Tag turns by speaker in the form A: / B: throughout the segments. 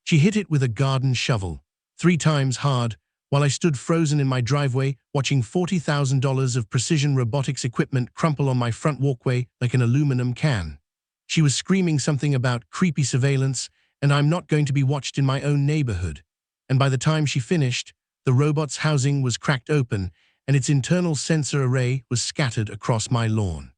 A: She hit it with a garden shovel, 3 times hard, while I stood frozen in my driveway watching $40,000 of precision robotics equipment crumple on my front walkway like an aluminum can. She was screaming something about creepy surveillance, and I'm not going to be watched in my own neighborhood. And by the time she finished, the robot's housing was cracked open, and its internal sensor array was scattered across my lawn.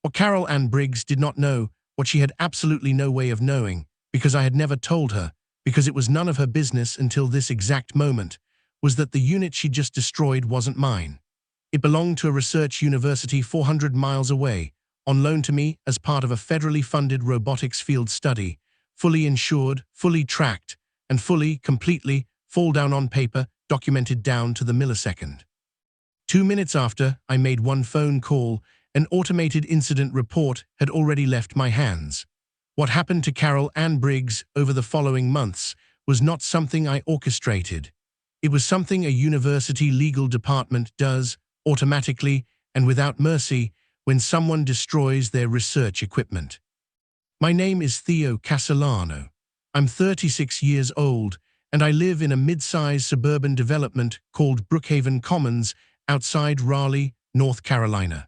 A: What Carol Ann Briggs did not know, what she had absolutely no way of knowing, because I had never told her, because it was none of her business until this exact moment, was that the unit she just destroyed wasn't mine. It belonged to a research university 400 miles away, on loan to me as part of a federally funded robotics field study, fully insured, fully tracked, and fully, completely, fall down on paper, documented down to the millisecond. 2 minutes after I made one phone call, an automated incident report had already left my hands. What happened to Carol Ann Briggs over the following months was not something I orchestrated. It was something a university legal department does, automatically and without mercy, when someone destroys their research equipment. My name is Theo Castellano. I'm 36 years old, and I live in a mid-sized suburban development called Brookhaven Commons outside Raleigh, North Carolina.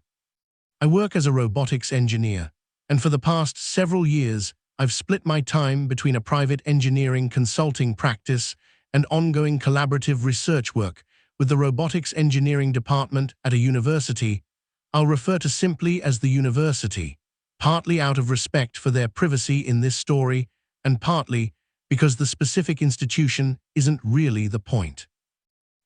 A: I work as a robotics engineer, and for the past several years, I've split my time between a private engineering consulting practice and ongoing collaborative research work with the robotics engineering department at a university I'll refer to simply as the university, partly out of respect for their privacy in this story, and partly because the specific institution isn't really the point.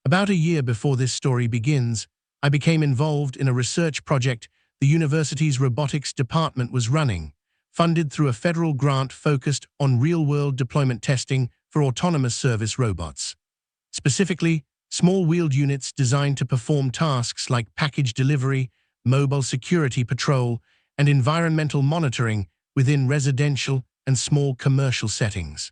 A: About a year before this story begins, I became involved in a research project the university's robotics department was running, funded through a federal grant focused on real-world deployment testing for autonomous service robots. Specifically, small wheeled units designed to perform tasks like package delivery, mobile security patrol, and environmental monitoring within residential and small commercial settings.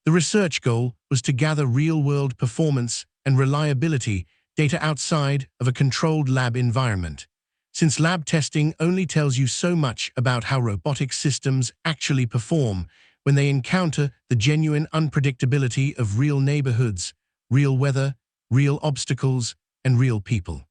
A: The research goal was to gather real-world performance and reliability data outside of a controlled lab environment, since lab testing only tells you so much about how robotic systems actually perform when they encounter the genuine unpredictability of real neighborhoods, real weather, real obstacles, and real people.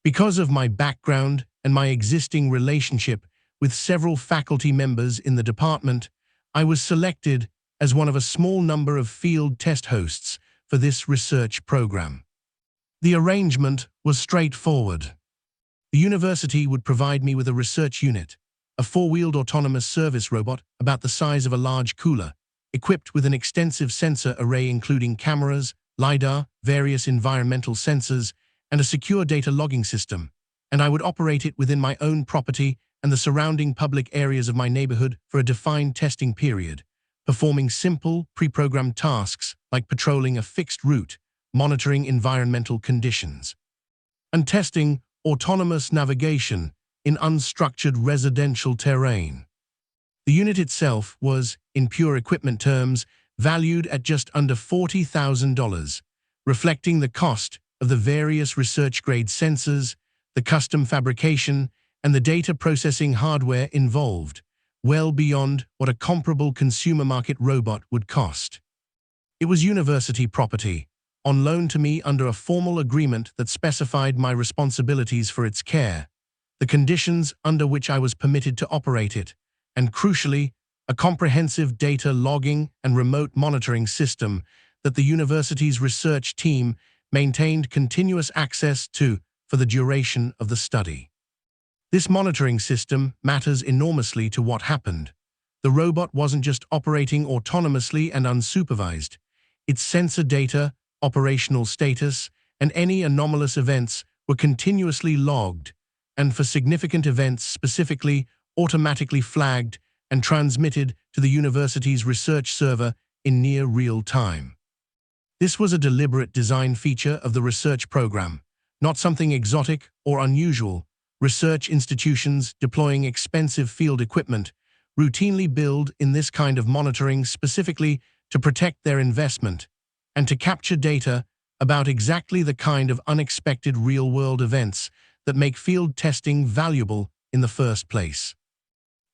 A: Because of my background and my existing relationship with several faculty members in the department, I was selected as one of a small number of field test hosts for this research program. The arrangement was straightforward. The university would provide me with a research unit, a 4-wheeled autonomous service robot about the size of a large cooler, equipped with an extensive sensor array including cameras, LiDAR, various environmental sensors, and a secure data logging system, and I would operate it within my own property and the surrounding public areas of my neighborhood for a defined testing period, performing simple, pre-programmed tasks like patrolling a fixed route, monitoring environmental conditions, and testing autonomous navigation in unstructured residential terrain. The unit itself was, in pure equipment terms, valued at just under $40,000, reflecting the cost of the various research-grade sensors, the custom fabrication, and the data processing hardware involved, well beyond what a comparable consumer market robot would cost. It was university property, on loan to me under a formal agreement that specified my responsibilities for its care, the conditions under which I was permitted to operate it, and crucially, a comprehensive data logging and remote monitoring system that the university's research team maintained continuous access to for the duration of the study. This monitoring system matters enormously to what happened. The robot wasn't just operating autonomously and unsupervised. Its sensor data, operational status, and any anomalous events were continuously logged, and for significant events specifically, automatically flagged and transmitted to the university's research server in near real time. This was a deliberate design feature of the research program, not something exotic or unusual. Research institutions deploying expensive field equipment routinely build in this kind of monitoring specifically to protect their investment and to capture data about exactly the kind of unexpected real-world events that make field testing valuable in the first place.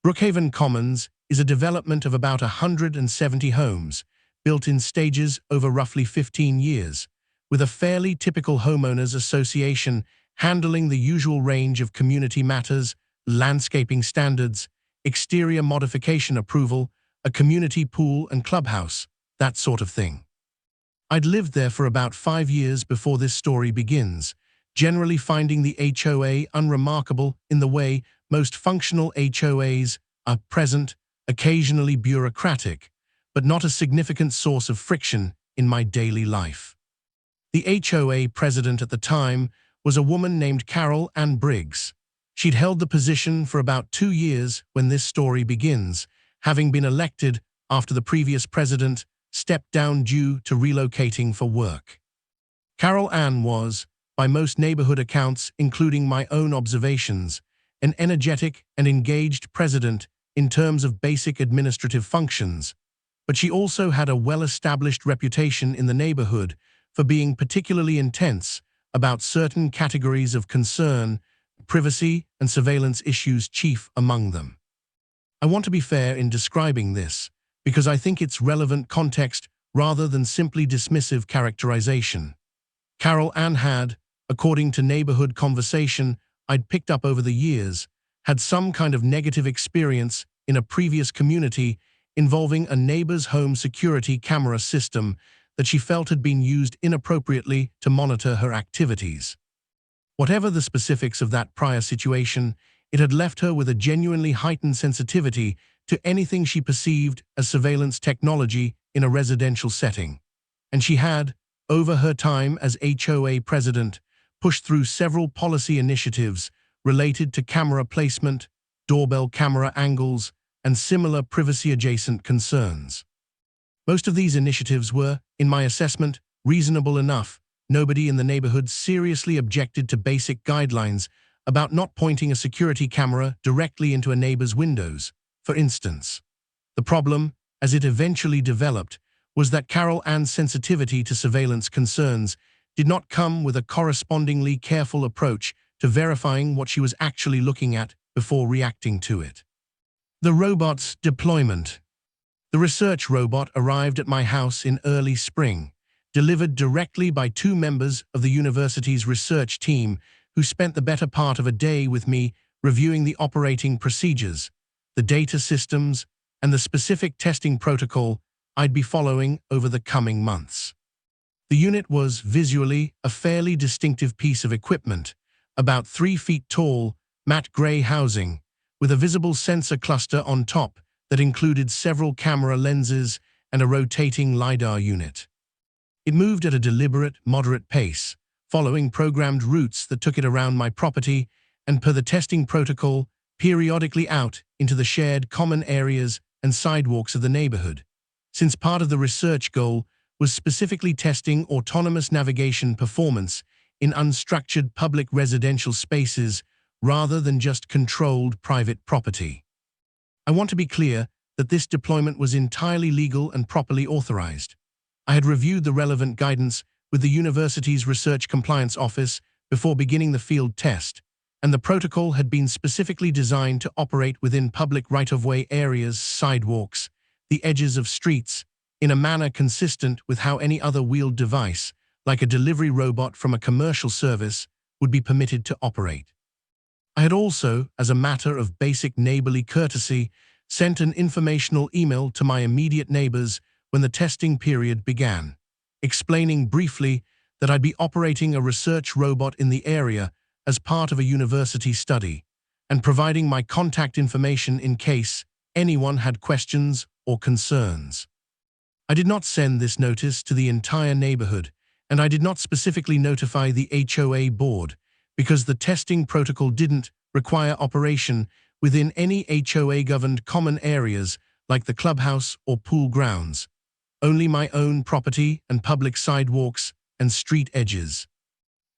A: Brookhaven Commons is a development of about 170 homes, built in stages over roughly 15 years, with a fairly typical homeowners association handling the usual range of community matters, landscaping standards, exterior modification approval, a community pool and clubhouse, that sort of thing. I'd lived there for about 5 years before this story begins, generally finding the HOA unremarkable in the way most functional HOAs are present, occasionally bureaucratic, but not a significant source of friction in my daily life. The HOA president at the time was a woman named Carol Ann Briggs. She'd held the position for about 2 years when this story begins, having been elected after the previous president stepped down due to relocating for work. Carol Ann was, by most neighborhood accounts, including my own observations, an energetic and engaged president in terms of basic administrative functions, but she also had a well-established reputation in the neighborhood for being particularly intense about certain categories of concern, privacy and surveillance issues chief among them. I want to be fair in describing this, because I think it's relevant context rather than simply dismissive characterization. Carol Ann had, according to neighborhood conversation I'd picked up over the years, had some kind of negative experience in a previous community involving a neighbor's home security camera system that she felt had been used inappropriately to monitor her activities. Whatever the specifics of that prior situation, it had left her with a genuinely heightened sensitivity to anything she perceived as surveillance technology in a residential setting. And she had, over her time as HOA president, pushed through several policy initiatives related to camera placement, doorbell camera angles, and similar privacy-adjacent concerns. Most of these initiatives were, in my assessment, reasonable enough. Nobody in the neighborhood seriously objected to basic guidelines about not pointing a security camera directly into a neighbor's windows, for instance. The problem, as it eventually developed, was that Carol Ann's sensitivity to surveillance concerns did not come with a correspondingly careful approach to verifying what she was actually looking at before reacting to it. The robot's deployment. The research robot arrived at my house in early spring, delivered directly by 2 members of the university's research team who spent the better part of a day with me reviewing the operating procedures, the data systems, and the specific testing protocol I'd be following over the coming months. The unit was visually a fairly distinctive piece of equipment, about 3 feet tall, matte gray housing, with a visible sensor cluster on top that included several camera lenses and a rotating LiDAR unit. It moved at a deliberate, moderate pace, following programmed routes that took it around my property and, per the testing protocol, periodically out into the shared common areas and sidewalks of the neighborhood, since part of the research goal was specifically testing autonomous navigation performance in unstructured public residential spaces rather than just controlled private property. I want to be clear that this deployment was entirely legal and properly authorized. I had reviewed the relevant guidance with the university's Research Compliance Office before beginning the field test, and the protocol had been specifically designed to operate within public right-of-way areas, sidewalks, the edges of streets, in a manner consistent with how any other wheeled device, like a delivery robot from a commercial service, would be permitted to operate. I had also, as a matter of basic neighborly courtesy, sent an informational email to my immediate neighbors when the testing period began, explaining briefly that I'd be operating a research robot in the area as part of a university study, and providing my contact information in case anyone had questions or concerns. I did not send this notice to the entire neighborhood, and I did not specifically notify the HOA board, because the testing protocol didn't require operation within any HOA-governed common areas like the clubhouse or pool grounds, only my own property and public sidewalks and street edges,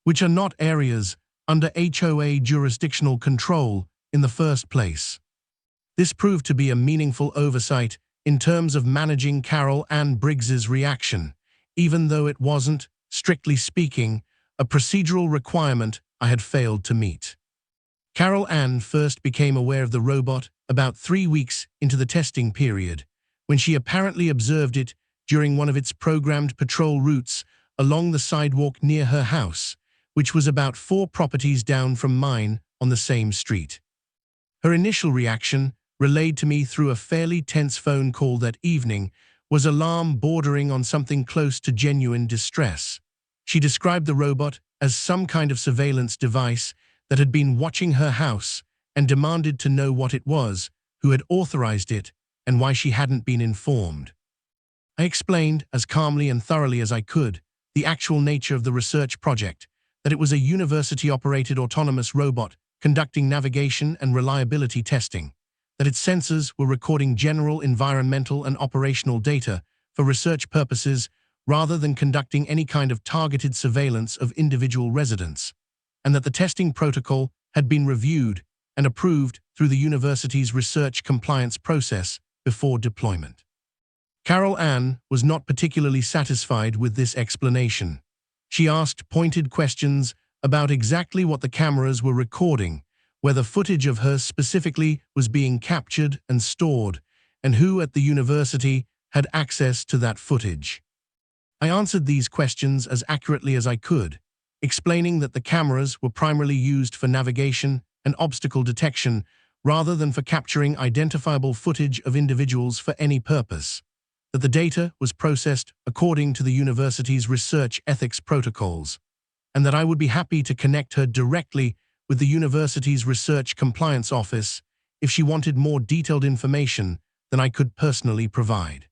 A: which are not areas under HOA jurisdictional control in the first place. This proved to be a meaningful oversight in terms of managing Carol Ann Briggs's reaction, even though it wasn't, strictly speaking, a procedural requirement I had failed to meet. Carol Ann first became aware of the robot about 3 weeks into the testing period, when she apparently observed it during one of its programmed patrol routes along the sidewalk near her house, which was about 4 properties down from mine on the same street. Her initial reaction, relayed to me through a fairly tense phone call that evening, was alarm bordering on something close to genuine distress. She described the robot as some kind of surveillance device that had been watching her house and demanded to know what it was, who had authorized it, and why she hadn't been informed. I explained, as calmly and thoroughly as I could, the actual nature of the research project, that it was a university-operated autonomous robot conducting navigation and reliability testing, that its sensors were recording general environmental and operational data for research purposes rather than conducting any kind of targeted surveillance of individual residents, and that the testing protocol had been reviewed and approved through the university's research compliance process before deployment. Carol Ann was not particularly satisfied with this explanation. She asked pointed questions about exactly what the cameras were recording, whether footage of her specifically was being captured and stored, and who at the university had access to that footage. I answered these questions as accurately as I could, explaining that the cameras were primarily used for navigation and obstacle detection rather than for capturing identifiable footage of individuals for any purpose, that the data was processed according to the university's research ethics protocols, and that I would be happy to connect her directly with the university's research compliance office if she wanted more detailed information than I could personally provide.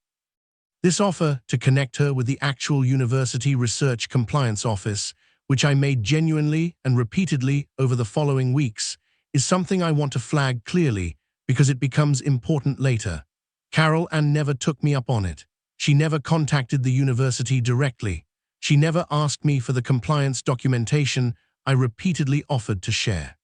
A: This offer to connect her with the actual university research compliance office, which I made genuinely and repeatedly over the following weeks, is something I want to flag clearly because it becomes important later. Carol Ann never took me up on it. She never contacted the university directly. She never asked me for the compliance documentation I repeatedly offered to share.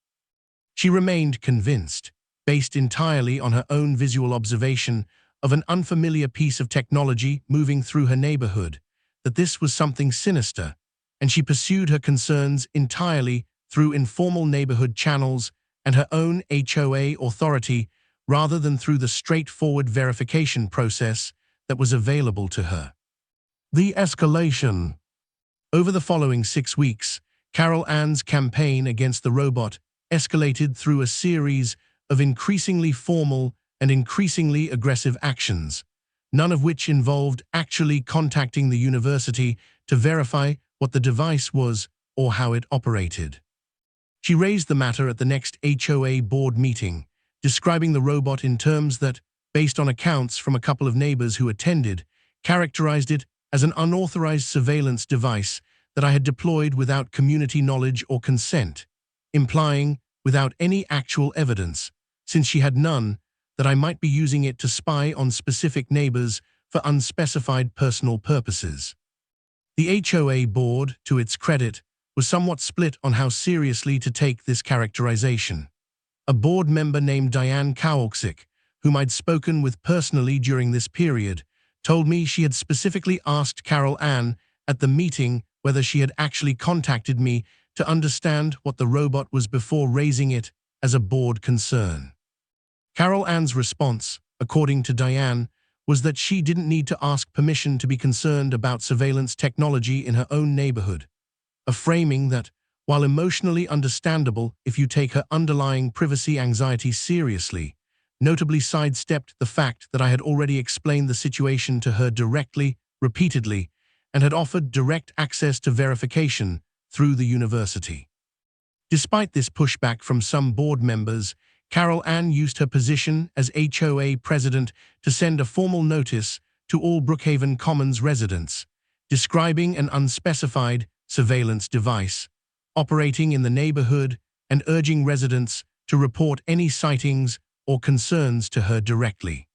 A: She remained convinced, based entirely on her own visual observation of an unfamiliar piece of technology moving through her neighborhood, that this was something sinister, and she pursued her concerns entirely through informal neighborhood channels and her own HOA authority rather than through the straightforward verification process that was available to her. The escalation. Over the following 6 weeks, Carol Ann's campaign against the robot escalated through a series of increasingly formal and increasingly aggressive actions, none of which involved actually contacting the university to verify what the device was or how it operated. She raised the matter at the next HOA board meeting, describing the robot in terms that, based on accounts from a couple of neighbors who attended, characterized it as an unauthorized surveillance device that I had deployed without community knowledge or consent, implying, without any actual evidence, since she had none, that I might be using it to spy on specific neighbors for unspecified personal purposes. The HOA board, to its credit, was somewhat split on how seriously to take this characterization. A board member named Diane Kowalczyk, whom I'd spoken with personally during this period, told me she had specifically asked Carol Ann at the meeting whether she had actually contacted me to understand what the robot was before raising it as a board concern. Carol Ann's response, according to Diane, was that she didn't need to ask permission to be concerned about surveillance technology in her own neighborhood, a framing that, while emotionally understandable if you take her underlying privacy anxiety seriously, notably sidestepped the fact that I had already explained the situation to her directly, repeatedly, and had offered direct access to verification through the university. Despite this pushback from some board members, Carol Ann used her position as HOA president to send a formal notice to all Brookhaven Commons residents, describing an unspecified surveillance device operating in the neighborhood and urging residents to report any sightings or concerns to her directly.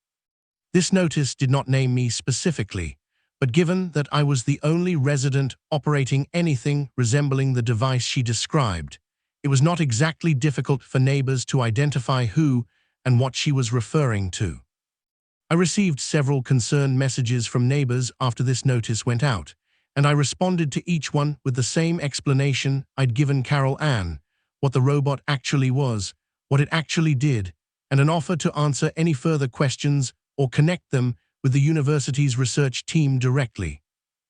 A: This notice did not name me specifically, but given that I was the only resident operating anything resembling the device she described, it was not exactly difficult for neighbors to identify who and what she was referring to. I received several concerned messages from neighbors after this notice went out, and I responded to each one with the same explanation I'd given Carol Ann, what the robot actually was, what it actually did, and an offer to answer any further questions or connect them with the university's research team directly.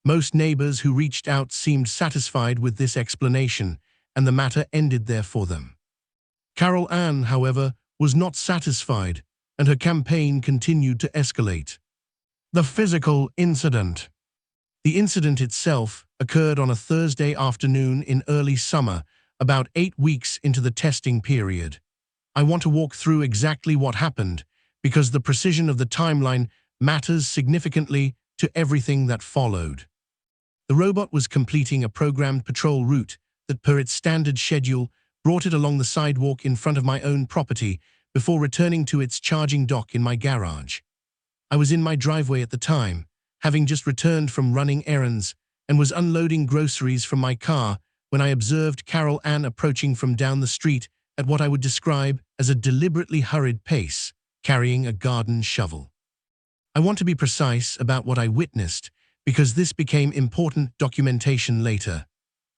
A: Most neighbors who reached out seemed satisfied with this explanation, and the matter ended there for them. Carol Ann, however, was not satisfied, and her campaign continued to escalate. The physical incident. The incident itself occurred on a Thursday afternoon in early summer, about 8 weeks into the testing period. I want to walk through exactly what happened, because the precision of the timeline matters significantly to everything that followed. The robot was completing a programmed patrol route that, per its standard schedule, brought it along the sidewalk in front of my own property before returning to its charging dock in my garage. I was in my driveway at the time, having just returned from running errands, and was unloading groceries from my car when I observed Carol Ann approaching from down the street at what I would describe as a deliberately hurried pace, carrying a garden shovel. I want to be precise about what I witnessed, because this became important documentation later.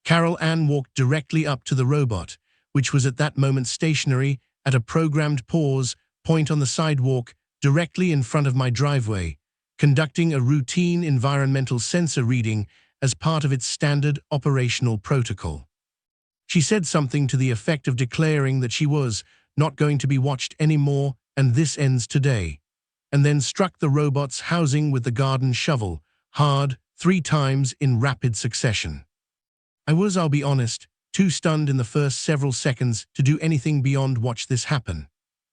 A: Carol Ann walked directly up to the robot, which was at that moment stationary at a programmed pause point on the sidewalk directly in front of my driveway, conducting a routine environmental sensor reading as part of its standard operational protocol. She said something to the effect of declaring that she was not going to be watched anymore and this ends today, and then struck the robot's housing with the garden shovel, hard, 3 times in rapid succession. I was, I'll be honest, too stunned in the first several seconds to do anything beyond watch this happen.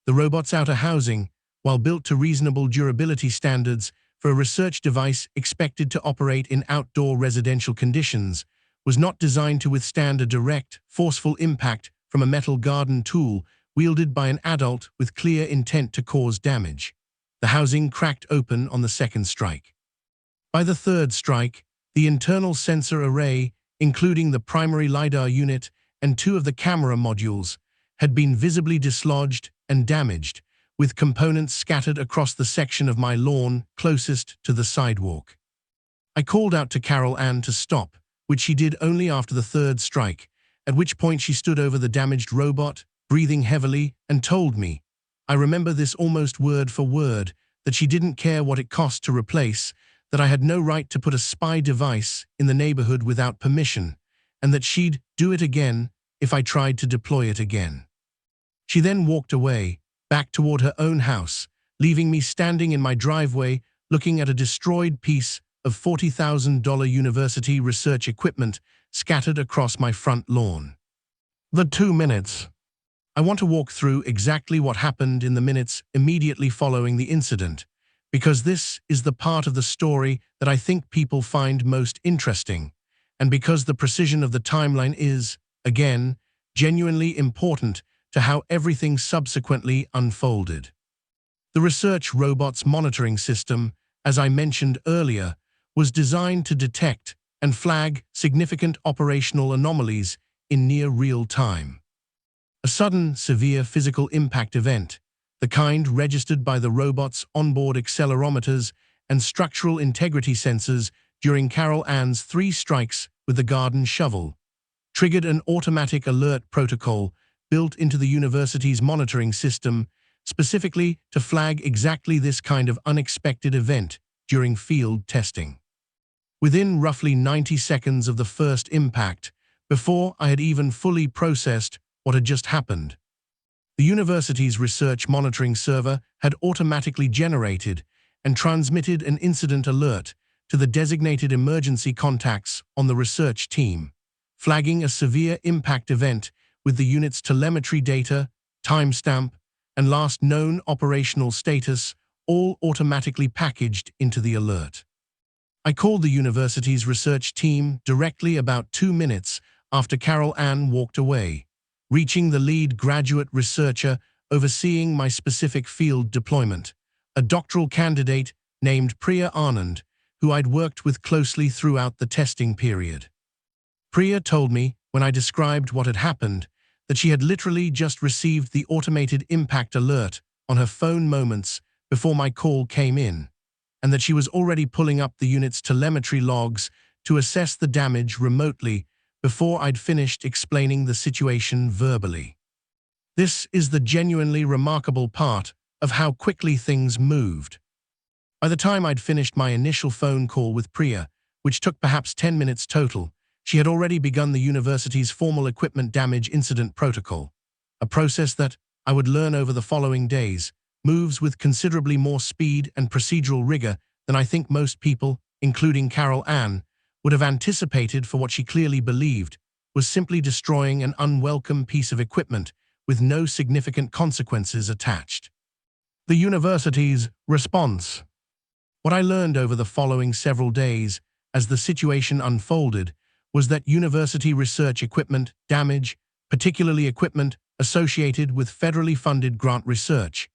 A: The robot's outer housing, while built to reasonable durability standards for a research device expected to operate in outdoor residential conditions, was not designed to withstand a direct, forceful impact from a metal garden tool wielded by an adult with clear intent to cause damage. The housing cracked open on the second strike. By the third strike, the internal sensor array, including the primary LiDAR unit and 2 of the camera modules, had been visibly dislodged and damaged, with components scattered across the section of my lawn closest to the sidewalk. I called out to Carol Ann to stop, which she did only after the third strike, at which point she stood over the damaged robot, breathing heavily, and told me, I remember this almost word for word, that she didn't care what it cost to replace, that I had no right to put a spy device in the neighborhood without permission, and that she'd do it again if I tried to deploy it again. She then walked away, back toward her own house, leaving me standing in my driveway looking at a destroyed piece of $40,000 university research equipment scattered across my front lawn. The 2 minutes. I want to walk through exactly what happened in the minutes immediately following the incident, because this is the part of the story that I think people find most interesting, and because the precision of the timeline is, again, genuinely important to how everything subsequently unfolded. The research robot's monitoring system, as I mentioned earlier, was designed to detect and flag significant operational anomalies in near real time. A sudden, severe physical impact event, the kind registered by the robot's onboard accelerometers and structural integrity sensors during Carol Ann's 3 strikes with the garden shovel, triggered an automatic alert protocol built into the university's monitoring system, specifically to flag exactly this kind of unexpected event during field testing. Within roughly 90 seconds of the first impact, before I had even fully processed what had just happened, the university's research monitoring server had automatically generated and transmitted an incident alert to the designated emergency contacts on the research team, flagging a severe impact event with the unit's telemetry data, timestamp, and last known operational status all automatically packaged into the alert. I called the university's research team directly about 2 minutes after Carol Ann walked away, reaching the lead graduate researcher overseeing my specific field deployment, a doctoral candidate named Priya Anand, who I'd worked with closely throughout the testing period. Priya told me, when I described what had happened, that she had literally just received the automated impact alert on her phone moments before my call came in, and that she was already pulling up the unit's telemetry logs to assess the damage remotely before I'd finished explaining the situation verbally. This is the genuinely remarkable part of how quickly things moved. By the time I'd finished my initial phone call with Priya, which took perhaps 10 minutes total, she had already begun the university's formal equipment damage incident protocol, a process that, I would learn over the following days, moves with considerably more speed and procedural rigor than I think most people, including Carol Ann, would have anticipated for what she clearly believed was simply destroying an unwelcome piece of equipment with no significant consequences attached. The university's response. What I learned over the following several days, as the situation unfolded, was that university research equipment damage, particularly equipment associated with federally funded grant research,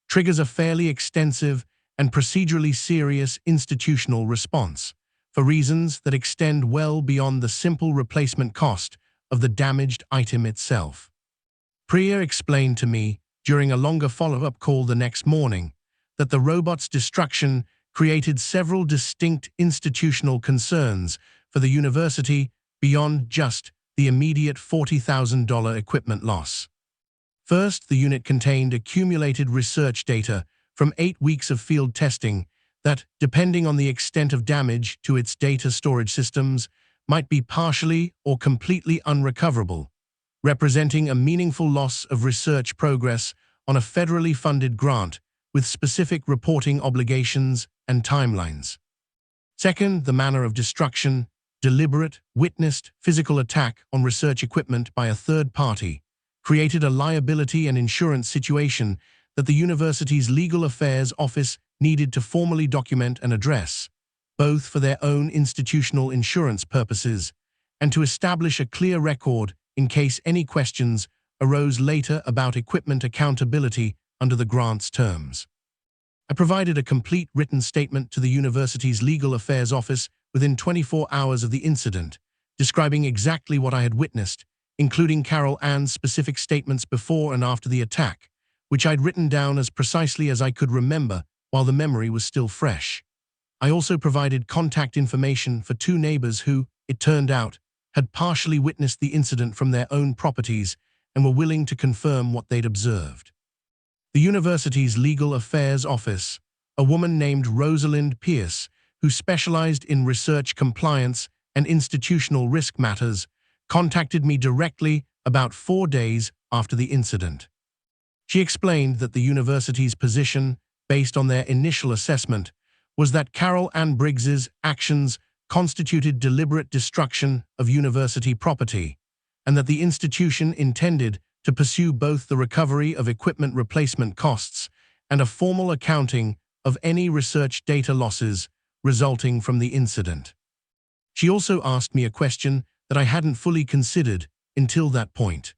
A: triggers a fairly extensive and procedurally serious institutional response, for reasons that extend well beyond the simple replacement cost of the damaged item itself. Priya explained to me, during a longer follow-up call the next morning, that the robot's destruction created several distinct institutional concerns for the university beyond just the immediate $40,000 equipment loss. First, the unit contained accumulated research data from 8 weeks of field testing that, depending on the extent of damage to its data storage systems, might be partially or completely unrecoverable, representing a meaningful loss of research progress on a federally funded grant with specific reporting obligations and timelines. Second, the manner of destruction, deliberate, witnessed, physical attack on research equipment by a third party, created a liability and insurance situation that the university's legal affairs office needed to formally document and address, both for their own institutional insurance purposes and to establish a clear record in case any questions arose later about equipment accountability under the grant's terms. I provided a complete written statement to the university's legal affairs office within 24 hours of the incident, describing exactly what I had witnessed, including Carol Ann's specific statements before and after the attack, which I'd written down as precisely as I could remember while the memory was still fresh. I also provided contact information for 2 neighbors who, it turned out, had partially witnessed the incident from their own properties and were willing to confirm what they'd observed. The university's legal affairs office, a woman named Rosalind Pierce, who specialized in research compliance and institutional risk matters, contacted me directly about 4 days after the incident. She explained that the university's position, based on their initial assessment, was that Carol Ann Briggs's actions constituted deliberate destruction of university property, and that the institution intended to pursue both the recovery of equipment replacement costs and a formal accounting of any research data losses resulting from the incident. She also asked me a question that I hadn't fully considered until that point,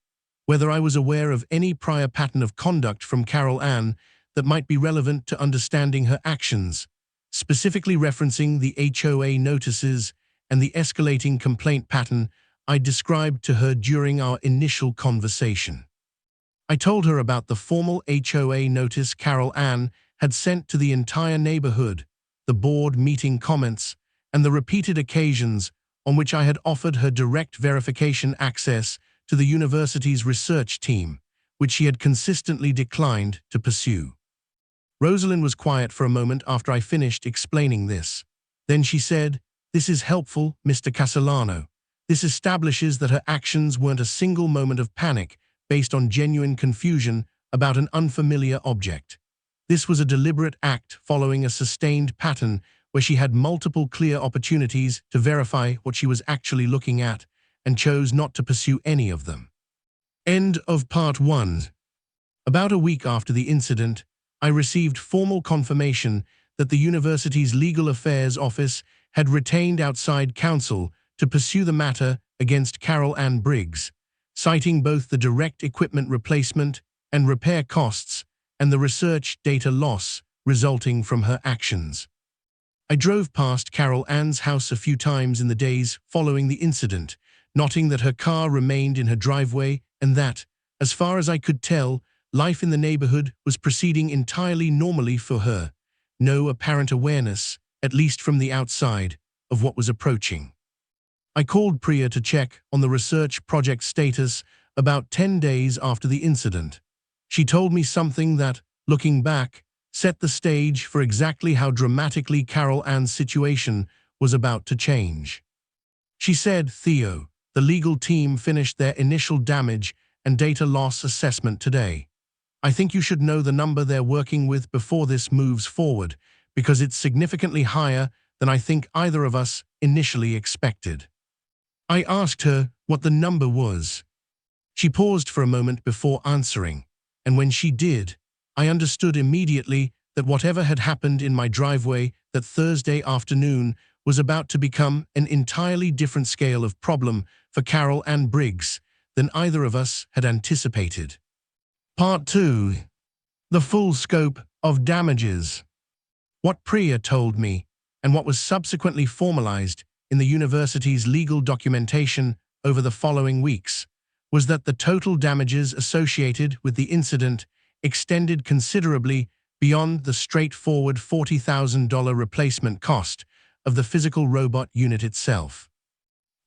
A: whether I was aware of any prior pattern of conduct from Carol Ann that might be relevant to understanding her actions, specifically referencing the HOA notices and the escalating complaint pattern I described to her during our initial conversation. I told her about the formal HOA notice Carol Ann had sent to the entire neighborhood, the board meeting comments, and the repeated occasions on which I had offered her direct verification access to the university's research team, which she had consistently declined to pursue. Rosalind was quiet for a moment after I finished explaining this. Then she said, "This is helpful, Mr. Castellano. This establishes that her actions weren't a single moment of panic based on genuine confusion about an unfamiliar object. This was a deliberate act following a sustained pattern where she had multiple clear opportunities to verify what she was actually looking at and chose not to pursue any of them." End of part 1. About a week after the incident, I received formal confirmation that the university's legal affairs office had retained outside counsel to pursue the matter against Carol Ann Briggs, citing both the direct equipment replacement and repair costs and the research data loss resulting from her actions. I drove past Carol Ann's house a few times in the days following the incident, noting that her car remained in her driveway and that, as far as I could tell, life in the neighborhood was proceeding entirely normally for her, no apparent awareness, at least from the outside, of what was approaching. I called Priya to check on the research project status about 10 days after the incident. She told me something that, looking back, set the stage for exactly how dramatically Carol Ann's situation was about to change. She said, "Theo, the legal team finished their initial damage and data loss assessment today. I think you should know the number they're working with before this moves forward, because it's significantly higher than I think either of us initially expected." I asked her what the number was. She paused for a moment before answering, and when she did, I understood immediately that whatever had happened in my driveway that Thursday afternoon was about to become an entirely different scale of problem for Carol Ann Briggs than either of us had anticipated. Part 2. The full scope of damages. What Priya told me, and what was subsequently formalized in the university's legal documentation over the following weeks, was that the total damages associated with the incident extended considerably beyond the straightforward $40,000 replacement cost of the physical robot unit itself.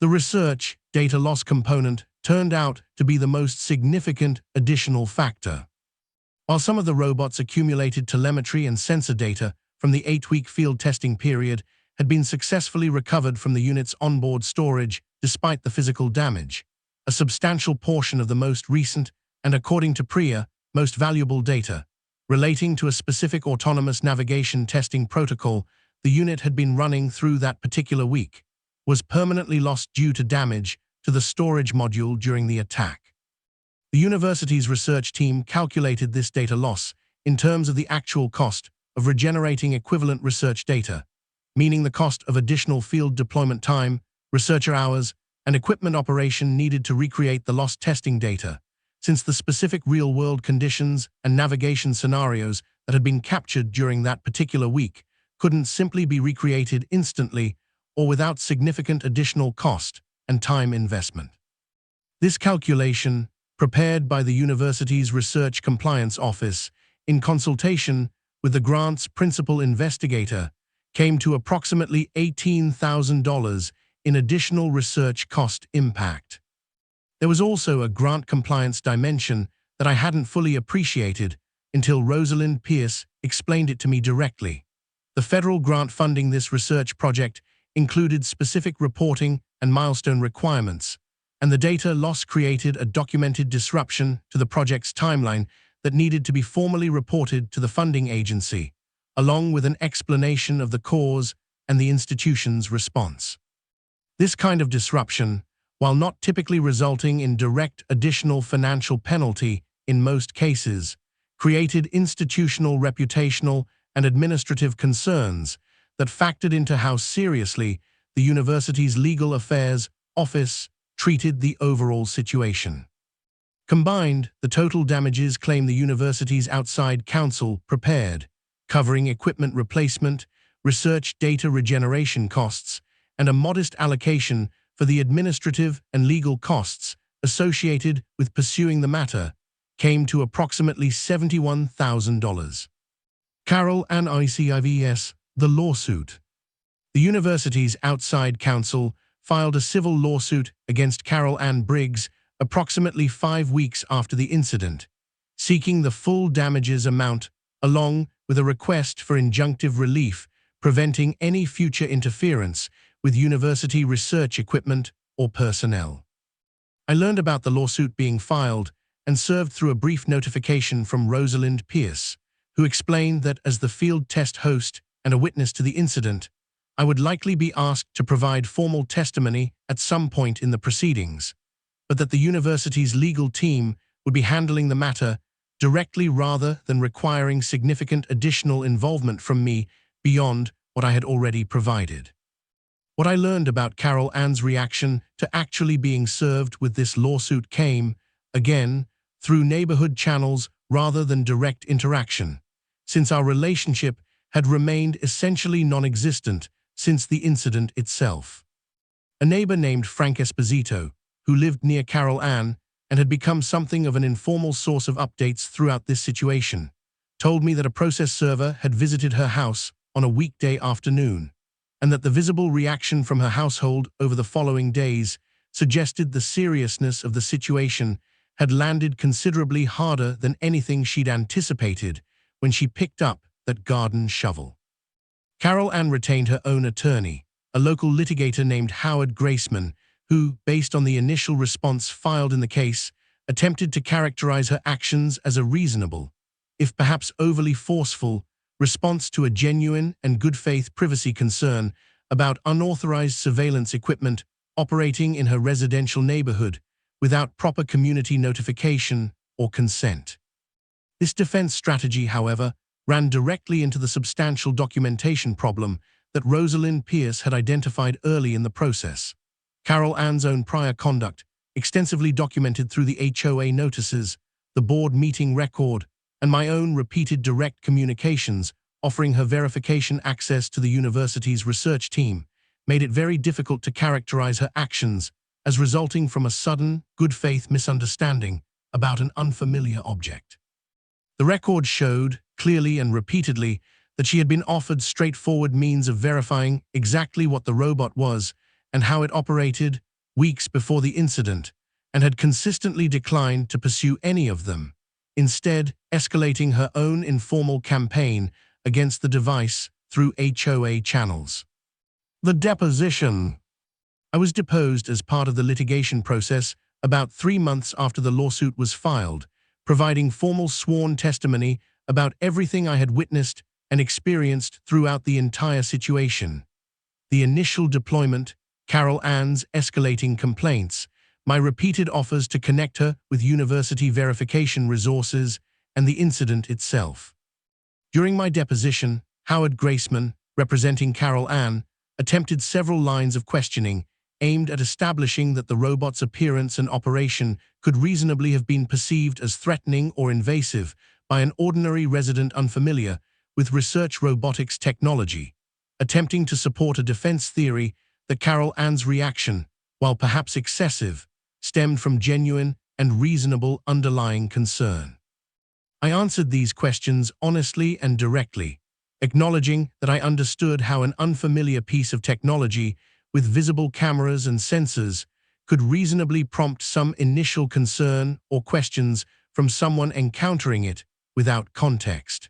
A: The research data loss component turned out to be the most significant additional factor. While some of the robot's accumulated telemetry and sensor data from the 8-week field testing period had been successfully recovered from the unit's onboard storage despite the physical damage, a substantial portion of the most recent and, according to Priya, most valuable data relating to a specific autonomous navigation testing protocol the unit had been running through that particular week was permanently lost due to damage to the storage module during the attack. The university's research team calculated this data loss in terms of the actual cost of regenerating equivalent research data, meaning the cost of additional field deployment time, researcher hours, and equipment operation needed to recreate the lost testing data, since the specific real-world conditions and navigation scenarios that had been captured during that particular week couldn't simply be recreated instantly or without significant additional cost and time investment. This calculation, prepared by the university's Research Compliance Office in consultation with the grant's principal investigator, came to approximately $18,000 in additional research cost impact. There was also a grant compliance dimension that I hadn't fully appreciated until Rosalind Pierce explained it to me directly. The federal grant funding this research project included specific reporting and milestone requirements, and the data loss created a documented disruption to the project's timeline that needed to be formally reported to the funding agency, along with an explanation of the cause and the institution's response. This kind of disruption, while not typically resulting in direct additional financial penalty in most cases, created institutional, reputational, and administrative concerns that factored into how seriously the university's legal affairs office treated the overall situation. Combined, the total damages claim the university's outside counsel prepared, covering equipment replacement, research data regeneration costs, and a modest allocation for the administrative and legal costs associated with pursuing the matter, came to approximately $71,000. Carol Ann ICIVS, the lawsuit. The university's outside counsel filed a civil lawsuit against Carol Ann Briggs approximately 5 weeks after the incident, seeking the full damages amount along with a request for injunctive relief preventing any future interference with university research equipment or personnel. I learned about the lawsuit being filed and served through a brief notification from Rosalind Pierce, who explained that as the field test host and a witness to the incident, I would likely be asked to provide formal testimony at some point in the proceedings, but that the university's legal team would be handling the matter directly rather than requiring significant additional involvement from me beyond what I had already provided. What I learned about Carol Ann's reaction to actually being served with this lawsuit came, again, through neighborhood channels rather than direct interaction, since our relationship had remained essentially non-existent since the incident itself. A neighbor named Frank Esposito, who lived near Carol Ann and had become something of an informal source of updates throughout this situation, told me that a process server had visited her house on a weekday afternoon, and that the visible reaction from her household over the following days suggested the seriousness of the situation had landed considerably harder than anything she'd anticipated when she picked up that garden shovel. Carol Ann retained her own attorney, a local litigator named Howard Graceman, who, based on the initial response filed in the case, attempted to characterize her actions as a reasonable, if perhaps overly forceful, response to a genuine and good-faith privacy concern about unauthorized surveillance equipment operating in her residential neighborhood without proper community notification or consent. This defense strategy, however, ran directly into the substantial documentation problem that Rosalind Pierce had identified early in the process. Carol Ann's own prior conduct, extensively documented through the HOA notices, the board meeting record, and my own repeated direct communications offering her verification access to the university's research team, made it very difficult to characterize her actions as resulting from a sudden, good-faith misunderstanding about an unfamiliar object. The record showed, clearly and repeatedly, that she had been offered straightforward means of verifying exactly what the robot was and how it operated weeks before the incident, and had consistently declined to pursue any of them, instead escalating her own informal campaign against the device through HOA channels. The deposition. I was deposed as part of the litigation process about 3 months after the lawsuit was filed, providing formal sworn testimony about everything I had witnessed and experienced throughout the entire situation. The initial deployment, Carol Ann's escalating complaints, my repeated offers to connect her with university verification resources, and the incident itself. During my deposition, Howard Graceman, representing Carol Ann, attempted several lines of questioning aimed at establishing that the robot's appearance and operation could reasonably have been perceived as threatening or invasive by an ordinary resident unfamiliar with research robotics technology, attempting to support a defense theory that Carol Ann's reaction, while perhaps excessive, stemmed from genuine and reasonable underlying concern. I answered these questions honestly and directly, acknowledging that I understood how an unfamiliar piece of technology with visible cameras and sensors could reasonably prompt some initial concern or questions from someone encountering it without context.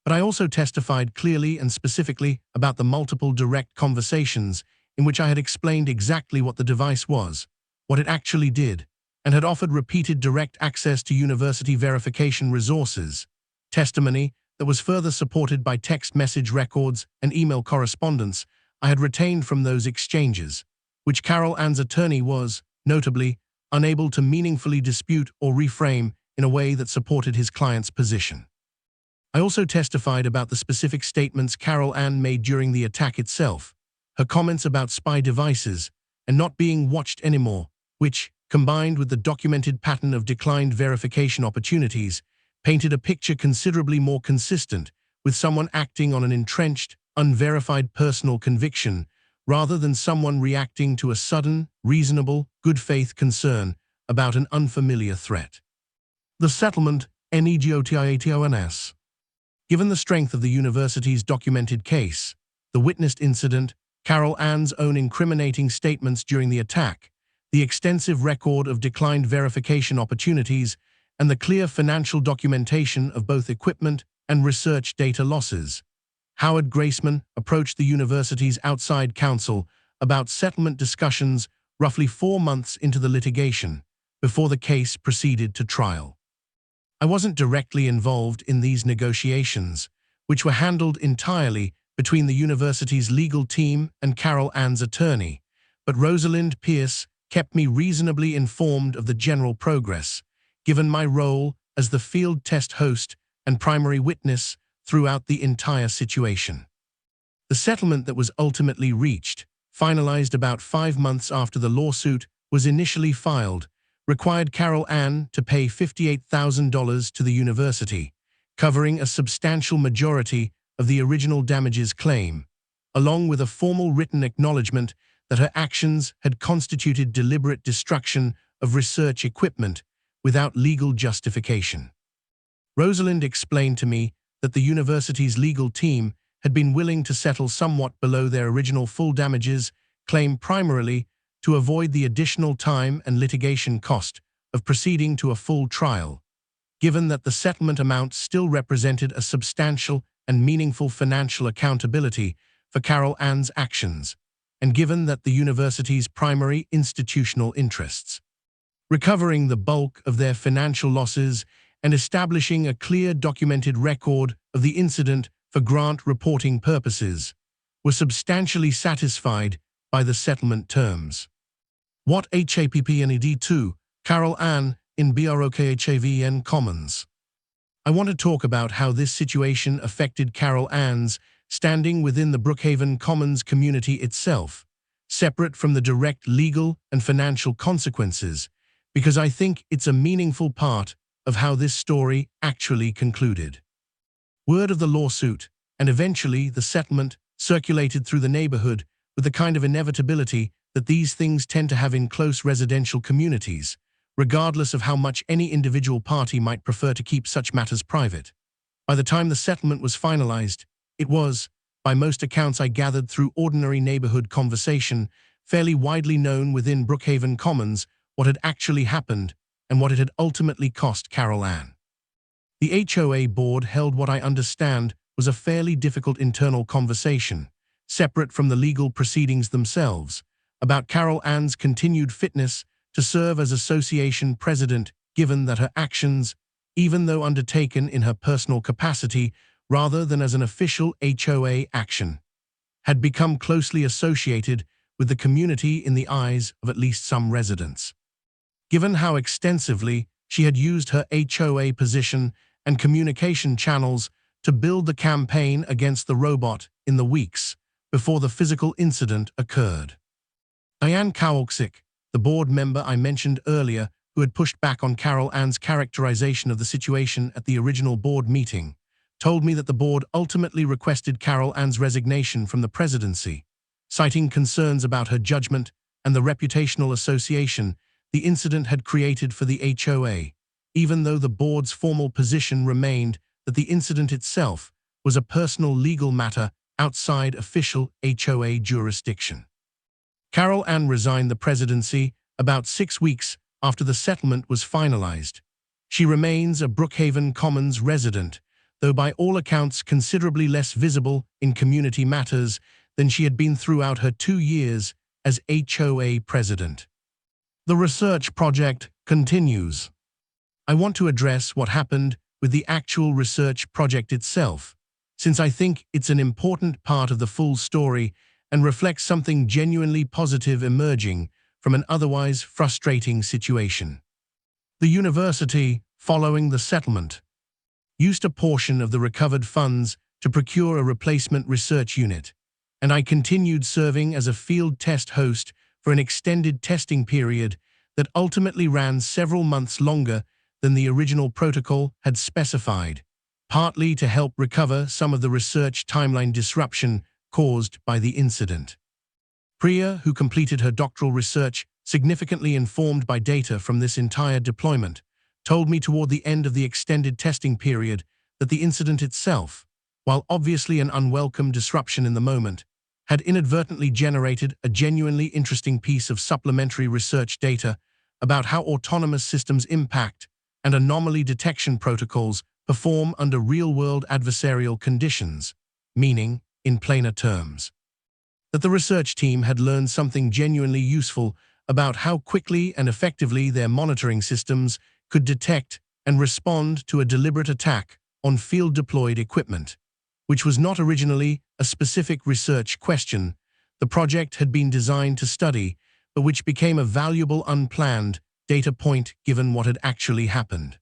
A: But I also testified clearly and specifically about the multiple direct conversations in which I had explained exactly what the device was, what it actually did, and had offered repeated direct access to university verification resources, testimony that was further supported by text message records and email correspondence I had retained from those exchanges, which Carol Ann's attorney was, notably, unable to meaningfully dispute or reframe in a way that supported his client's position. I also testified about the specific statements Carol Ann made during the attack itself, her comments about spy devices and not being watched anymore, which, combined with the documented pattern of declined verification opportunities, painted a picture considerably more consistent with someone acting on an entrenched, unverified personal conviction rather than someone reacting to a sudden, reasonable, good-faith concern about an unfamiliar threat. The settlement, NEGOTIATONS. Given the strength of the university's documented case, the witnessed incident, Carol Ann's own incriminating statements during the attack, the extensive record of declined verification opportunities, and the clear financial documentation of both equipment and research data losses, Howard Graceman approached the university's outside counsel about settlement discussions roughly 4 months into the litigation, before the case proceeded to trial. I wasn't directly involved in these negotiations, which were handled entirely between the university's legal team and Carol Ann's attorney, but Rosalind Pierce kept me reasonably informed of the general progress, given my role as the field test host and primary witness throughout the entire situation. The settlement that was ultimately reached, finalized about 5 months after the lawsuit was initially filed, required Carol Ann to pay $58,000 to the university, covering a substantial majority of the original damages claim, along with a formal written acknowledgement that her actions had constituted deliberate destruction of research equipment without legal justification. Rosalind explained to me that the university's legal team had been willing to settle somewhat below their original full damages claim, primarily to avoid the additional time and litigation cost of proceeding to a full trial, given that the settlement amount still represented a substantial and meaningful financial accountability for Carol Ann's actions, and given that the university's primary institutional interests. Recovering the bulk of their financial losses and establishing a clear documented record of the incident for grant reporting purposes, were substantially satisfied by the settlement terms. What HAPPNED2, Carol Ann, in BROKHAVN Commons. I want to talk about how this situation affected Carol Ann's standing within the Brookhaven Commons community itself, separate from the direct legal and financial consequences, because I think it's a meaningful part of how this story actually concluded. Word of the lawsuit, and eventually the settlement, circulated through the neighborhood with the kind of inevitability that these things tend to have in close residential communities, regardless of how much any individual party might prefer to keep such matters private. By the time the settlement was finalized, it was, by most accounts I gathered through ordinary neighborhood conversation, fairly widely known within Brookhaven Commons what had actually happened and what it had ultimately cost Carol Ann. The HOA board held what I understand was a fairly difficult internal conversation, separate from the legal proceedings themselves, about Carol Ann's continued fitness to serve as association president, given that her actions, even though undertaken in her personal capacity rather than as an official HOA action, had become closely associated with the community in the eyes of at least some residents. Given how extensively she had used her HOA position and communication channels to build the campaign against the robot in the weeks before the physical incident occurred. Diane Kowalczyk, the board member I mentioned earlier who had pushed back on Carol Ann's characterization of the situation at the original board meeting, told me that the board ultimately requested Carol Ann's resignation from the presidency, citing concerns about her judgment and the reputational association the incident had created for the HOA, even though the board's formal position remained that the incident itself was a personal legal matter outside official HOA jurisdiction. Carol Ann resigned the presidency about 6 weeks after the settlement was finalized. She remains a Brookhaven Commons resident, though by all accounts considerably less visible in community matters than she had been throughout her 2 years as HOA president. The research project continues. I want to address what happened with the actual research project itself, since I think it's an important part of the full story and reflects something genuinely positive emerging from an otherwise frustrating situation. The university, following the settlement, used a portion of the recovered funds to procure a replacement research unit, and I continued serving as a field test host for an extended testing period that ultimately ran several months longer than the original protocol had specified, partly to help recover some of the research timeline disruption caused by the incident. Priya, who completed her doctoral research, significantly informed by data from this entire deployment, told me toward the end of the extended testing period that the incident itself, while obviously an unwelcome disruption in the moment, had inadvertently generated a genuinely interesting piece of supplementary research data about how autonomous systems impact and anomaly detection protocols perform under real-world adversarial conditions, meaning, in plainer terms, that the research team had learned something genuinely useful about how quickly and effectively their monitoring systems could detect and respond to a deliberate attack on field-deployed equipment, which was not originally a specific research question the project had been designed to study, but which became a valuable unplanned data point given what had actually happened.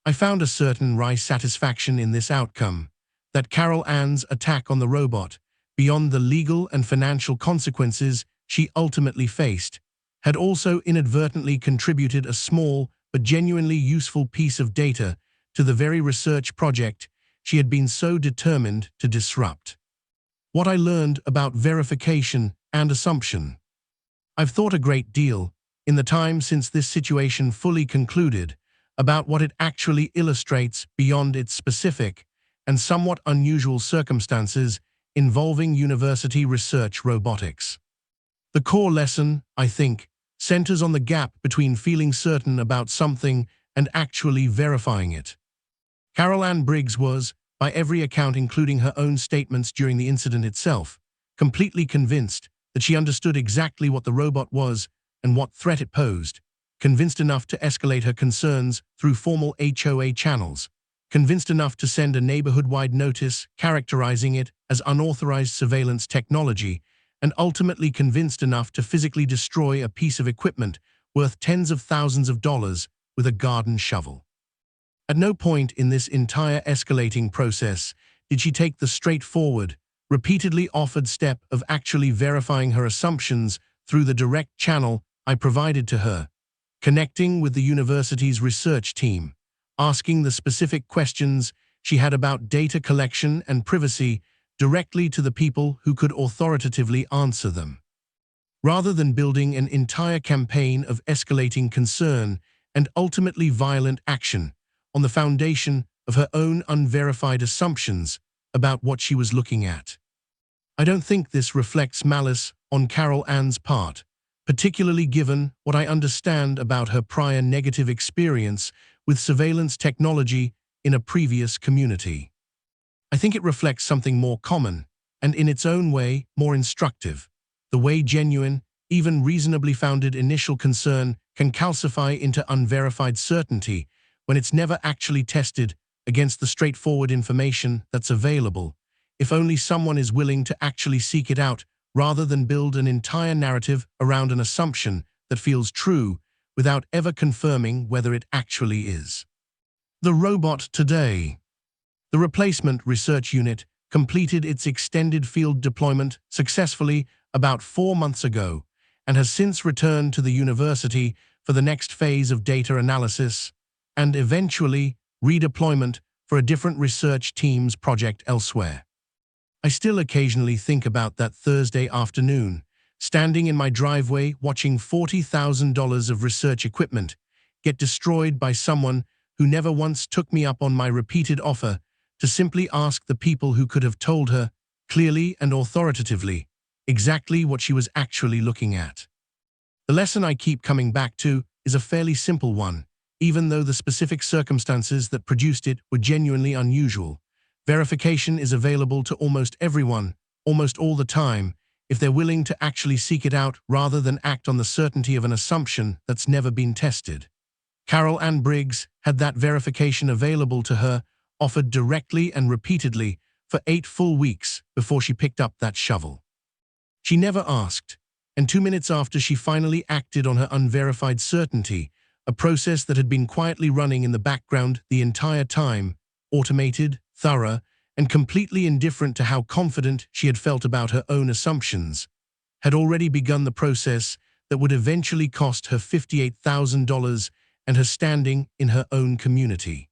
A: I found a certain wry satisfaction in this outcome, that Carol Ann's attack on the robot, beyond the legal and financial consequences she ultimately faced, had also inadvertently contributed a small but genuinely useful piece of data to the very research project she had been so determined to disrupt. What I learned about verification and assumption. I've thought a great deal, in the time since this situation fully concluded, about what it actually illustrates beyond its specific and somewhat unusual circumstances involving university research robotics. The core lesson, I think, centers on the gap between feeling certain about something and actually verifying it. Carol Ann Briggs was, by every account including her own statements during the incident itself, completely convinced that she understood exactly what the robot was and what threat it posed, convinced enough to escalate her concerns through formal HOA channels, convinced enough to send a neighborhood-wide notice characterizing it as unauthorized surveillance technology, and ultimately convinced enough to physically destroy a piece of equipment worth tens of thousands of dollars with a garden shovel. At no point in this entire escalating process did she take the straightforward, repeatedly offered step of actually verifying her assumptions through the direct channel I provided to her, connecting with the university's research team, asking the specific questions she had about data collection and privacy directly to the people who could authoritatively answer them. Rather than building an entire campaign of escalating concern and ultimately violent action on the foundation of her own unverified assumptions about what she was looking at. I don't think this reflects malice on Carol Ann's part, particularly given what I understand about her prior negative experience with surveillance technology in a previous community. I think it reflects something more common, and in its own way, more instructive: the way genuine, even reasonably founded initial concern can calcify into unverified certainty when it's never actually tested against the straightforward information that's available, if only someone is willing to actually seek it out rather than build an entire narrative around an assumption that feels true without ever confirming whether it actually is. The robot today. The replacement research unit completed its extended field deployment successfully about 4 months ago and has since returned to the university for the next phase of data analysis and eventually redeployment for a different research team's project elsewhere. I still occasionally think about that Thursday afternoon, standing in my driveway watching $40,000 of research equipment get destroyed by someone who never once took me up on my repeated offer to simply ask the people who could have told her, clearly and authoritatively, exactly what she was actually looking at. The lesson I keep coming back to is a fairly simple one, even though the specific circumstances that produced it were genuinely unusual. Verification is available to almost everyone, almost all the time, if they're willing to actually seek it out rather than act on the certainty of an assumption that's never been tested. Carol Ann Briggs had that verification available to her, offered directly and repeatedly for 8 full weeks before she picked up that shovel. She never asked, and 2 minutes after she finally acted on her unverified certainty, a process that had been quietly running in the background the entire time, automated, thorough, and completely indifferent to how confident she had felt about her own assumptions, had already begun the process that would eventually cost her $58,000 and her standing in her own community.